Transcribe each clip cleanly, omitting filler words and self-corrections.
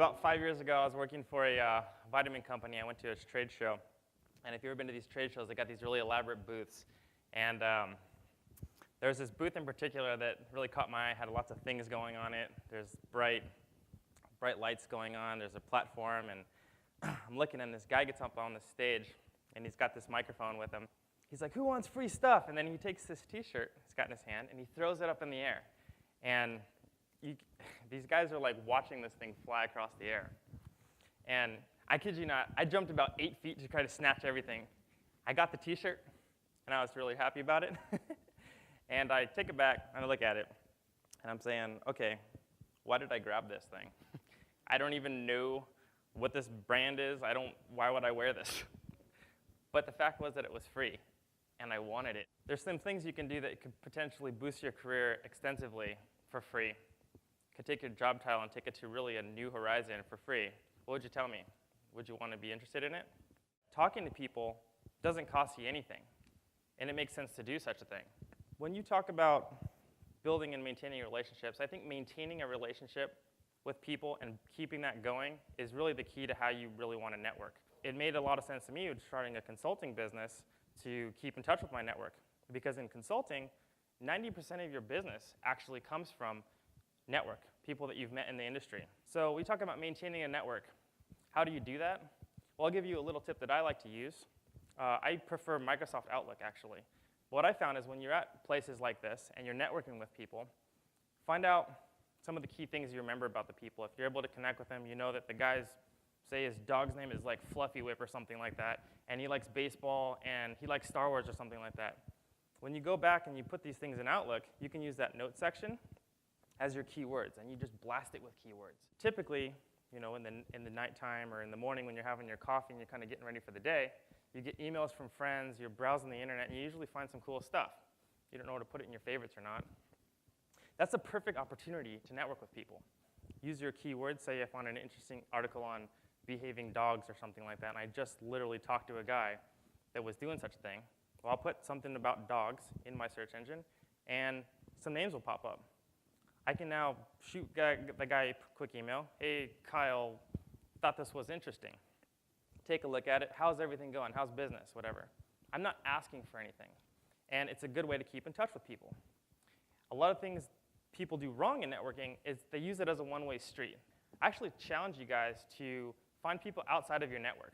About 5 years ago, I was working for a vitamin company. I went to a trade show. And if you've ever been to these trade shows, they got these really elaborate booths. And there was this booth in particular that really caught my eye. It had lots of things going on it. There's bright lights going on. There's a platform. And I'm looking, and this guy gets up on the stage, and he's got this microphone with him. He's like, "Who wants free stuff?" And then he takes this T-shirt he's got in his hand, and he throws it up in the air. And these guys are like watching this thing fly across the air. And I kid you not, I jumped about 8 feet to try to snatch everything. I got the T-shirt, and I was really happy about it. And I take it back, and I look at it, and I'm saying, okay, why did I grab this thing? I don't even know what this brand is. Why would I wear this? But the fact was that it was free, and I wanted it. There's some things you can do that could potentially boost your career extensively for free. Could take your job title and take it to really a new horizon for free. What would you tell me? Would you want to be interested in it? Talking to people doesn't cost you anything, and it makes sense to do such a thing. When you talk about building and maintaining relationships, I think maintaining a relationship with people and keeping that going is really the key to how you really want to network. It made a lot of sense to me starting a consulting business to keep in touch with my network, because in consulting, 90% of your business actually comes from network, people that you've met in the industry. So we talk about maintaining a network. How do you do that? Well, I'll give you a little tip that I like to use. I prefer Microsoft Outlook, actually. What I found is when you're at places like this and you're networking with people, find out some of the key things you remember about the people. If you're able to connect with them, you know that the guy's, say his dog's name is like Fluffy Whip or something like that, and he likes baseball and he likes Star Wars or something like that. When you go back and you put these things in Outlook, you can use that note section as your keywords, and you just blast it with keywords. Typically, you know, in the nighttime or in the morning when you're having your coffee and you're kind of getting ready for the day, you get emails from friends, you're browsing the internet, and you usually find some cool stuff. You don't know where to put it in your favorites or not. That's a perfect opportunity to network with people. Use your keywords. Say I found an interesting article on behaving dogs or something like that, and I just literally talked to a guy that was doing such a thing. Well, I'll put something about dogs in my search engine, and some names will pop up. I can now shoot the guy a quick email. Hey, Kyle, thought this was interesting. Take a look at it. How's everything going? How's business? Whatever. I'm not asking for anything. And it's a good way to keep in touch with people. A lot of things people do wrong in networking is they use it as a one-way street. I actually challenge you guys to find people outside of your network.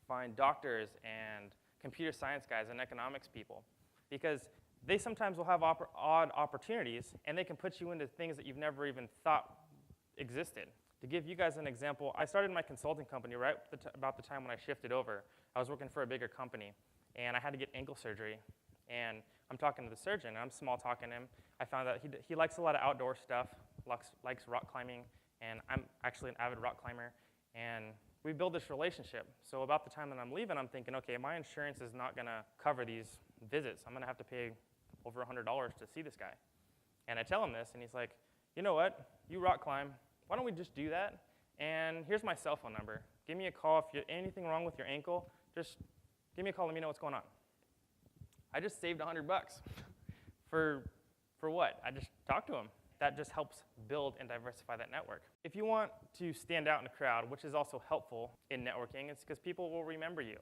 Find doctors and computer science guys and economics people, because they sometimes will have odd opportunities, and they can put you into things that you've never even thought existed. To give you guys an example, I started my consulting company right about the time when I shifted over. I was working for a bigger company, and I had to get ankle surgery. And I'm talking to the surgeon, and I'm small talking to him. I found out he likes a lot of outdoor stuff, likes rock climbing, and I'm actually an avid rock climber. And we build this relationship. So about the time that I'm leaving, I'm thinking, okay, my insurance is not going to cover these visits. I'm going to have to pay over $100 to see this guy. And I tell him this, and he's like, you know what? You rock climb. Why don't we just do that? And here's my cell phone number. Give me a call if you're anything wrong with your ankle. Just give me a call. Let me know what's going on. I just saved $100 for what? I just talked to him. That just helps build and diversify that network. If you want to stand out in a crowd, which is also helpful in networking, it's because people will remember you.